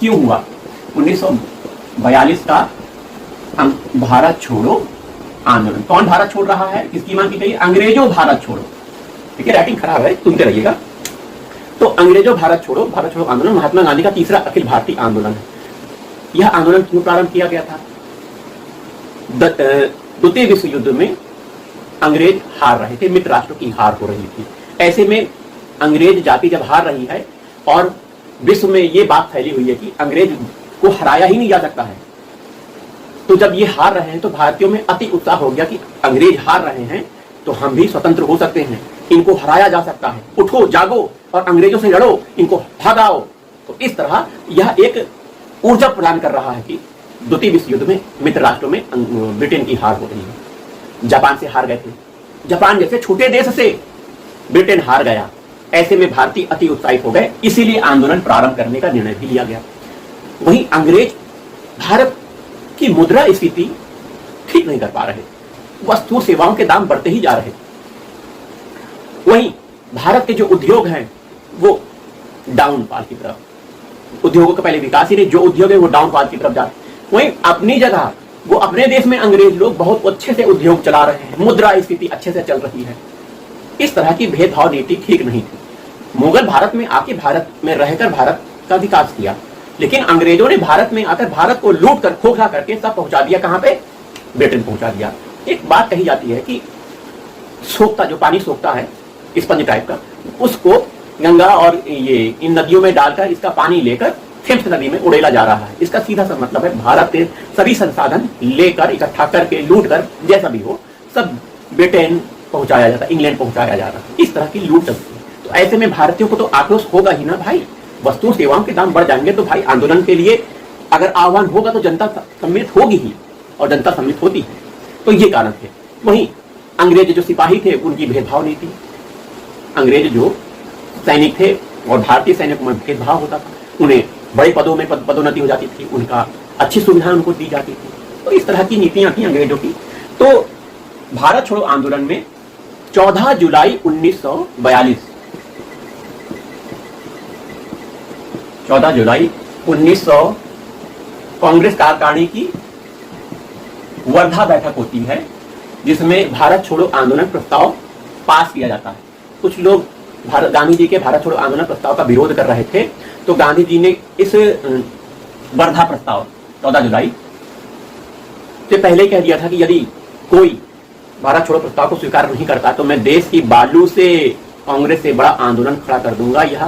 क्यों हुआ? 1942 का भारत छोड़ो आंदोलन। कौन भारत छोड़ रहा है? किसकी मांग की गई? अंग्रेजों भारत छोड़ो। ठीक है, राइटिंग खराब है, सुनते रहिएगा। तो अंग्रेजों भारत छोड़ो आंदोलन महात्मा गांधी का तीसरा अखिल भारतीय आंदोलन है। यह आंदोलन क्यों प्रारंभ किया गया था? द्वितीय विश्व युद्ध में अंग्रेज हार रहे थे, मित्र राष्ट्रों की हार हो रही थी। ऐसे में अंग्रेज जाति जब हार रही है और विश्व में ये बात फैली हुई है कि अंग्रेज को हराया ही नहीं जा सकता है, तो जब ये हार रहे हैं तो भारतीयों में अति उत्साह हो गया कि अंग्रेज हार रहे हैं तो हम भी स्वतंत्र हो सकते हैं, इनको हराया जा सकता है, उठो जागो और अंग्रेजों से लड़ो, इनको भगाओ। तो इस तरह यह एक ऊर्जा प्रदान कर रहा है कि द्वितीय विश्व युद्ध में मित्र राष्ट्रों में ब्रिटेन की हार हो रही है। जापान से हार गए थे, जापान जैसे छोटे देश से ब्रिटेन हार गया। ऐसे में भारतीय अति उत्साहित हो गए, इसीलिए आंदोलन प्रारंभ करने का निर्णय भी लिया गया। वहीं अंग्रेज भारत की मुद्रा स्फीति ठीक नहीं कर पा रहे, वस्तु सेवाओं के दाम बढ़ते ही जा रहे। वहीं भारत के जो उद्योग हैं वो डाउनफॉल की तरफ, उद्योगों का पहले विकास ही नहीं, जो उद्योग है वो डाउनफॉल की तरफ जा रहे। वहीं अपनी जगह वो अपने देश में अंग्रेज लोग बहुत अच्छे से उद्योग चला रहे हैं, मुद्रा स्फीति अच्छे से चल रही है। इस तरह की भेदभाव नीति ठीक नहीं थी। मुगल भारत में आके भारत में रहकर भारत का विकास किया, लेकिन अंग्रेजों ने भारत में आकर भारत को लूट कर खोखला करके सब पहुंचा दिया। कहां पे? ब्रिटेन पहुंचा दिया। एक बात कही जाती है कि सोखता, जो पानी सोखता है स्पंज टाइप का, उसको गंगा और ये इन नदियों में डालकर इसका पानी लेकर थेम्स नदी में उड़ेला जा रहा है। इसका सीधा सा मतलब है भारत के सभी संसाधन लेकर इकट्ठा करके लूट कर जैसा भी हो सब ब्रिटेन पहुंचाया जाता है, इंग्लैंड पहुंचाया जा रहा है। इस तरह की लूट चलती है। तो ऐसे में भारतीयों को तो आक्रोश होगा ही ना भाई, वस्तु सेवाओं के दाम बढ़ जाएंगे तो भाई आंदोलन के लिए अगर आह्वान होगा तो जनता सम्मिलित होगी ही, और जनता सम्मिलित होती है। तो ये कारण थे। वहीं अंग्रेज जो सिपाही थे उनकी भेदभाव नीति, अंग्रेज जो सैनिक थे और भारतीय सैनिकों में भेदभाव होता था, उन्हें बड़े पदों में पदोन्नति हो जाती थी, उनका अच्छी सुविधा उनको दी जाती थी। तो इस तरह की नीतियां थी अंग्रेजों की। तो भारत छोड़ो आंदोलन में 14 जुलाई 1942 14 जुलाई 1900 कांग्रेस कार्यकारिणी की वर्धा बैठक होती है, जिसमें भारत छोड़ो आंदोलन प्रस्ताव पास किया जाता है। कुछ लोग गांधी जी के भारत छोड़ो आंदोलन प्रस्ताव का विरोध कर रहे थे, तो गांधी जी ने इस वर्धा प्रस्ताव 14 जुलाई से पहले कह दिया था कि यदि कोई भारत छोड़ो प्रस्ताव को स्वीकार नहीं करता तो मैं देश की बालू से कांग्रेस से बड़ा आंदोलन खड़ा कर दूंगा। यह